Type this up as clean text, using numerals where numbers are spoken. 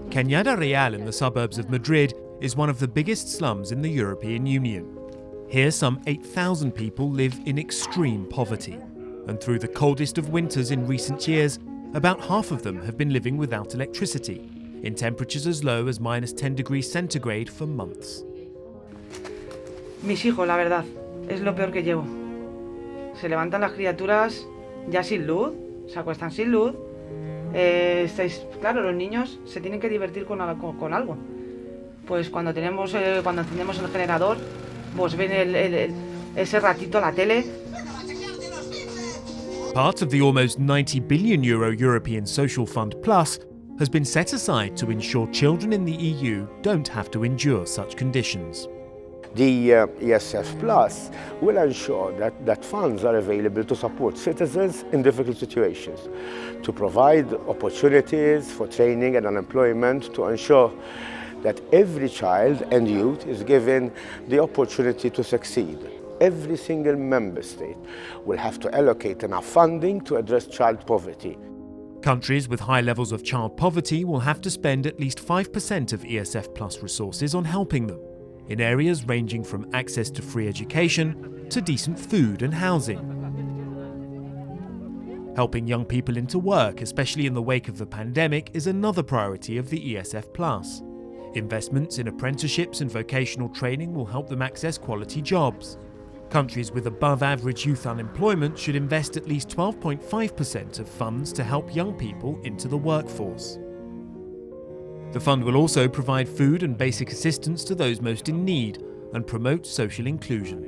Cañada Real in the suburbs of Madrid is one of the biggest slums in the European Union. Here, some 8,000 people live in extreme poverty. And through the coldest of winters in recent years, about half of them have been living without electricity, in temperatures as low as -10 degrees centigrade for months. Mis hijos, la verdad, es lo peor que llevo. Se levantan las criaturas ya sin luz, se acuestan sin luz. Claro, los niños se tienen que divertir con algo. Pues cuando encendemos el generador, pues ven ese ratito la tele. Part of the almost €90 billion European Social Fund Plus has been set aside to ensure children in the EU don't have to endure such conditions. The ESF Plus will ensure that funds are available to support citizens in difficult situations, to provide opportunities for training and unemployment, to ensure that every child and youth is given the opportunity to succeed. Every single member state will have to allocate enough funding to address child poverty. Countries with high levels of child poverty will have to spend at least 5% of ESF Plus resources on helping them, in areas ranging from access to free education to decent food and housing. Helping young people into work, especially in the wake of the pandemic, is another priority of the ESF Plus. Investments in apprenticeships and vocational training will help them access quality jobs. Countries with above-average youth unemployment should invest at least 12.5% of funds to help young people into the workforce. The fund will also provide food and basic assistance to those most in need and promote social inclusion.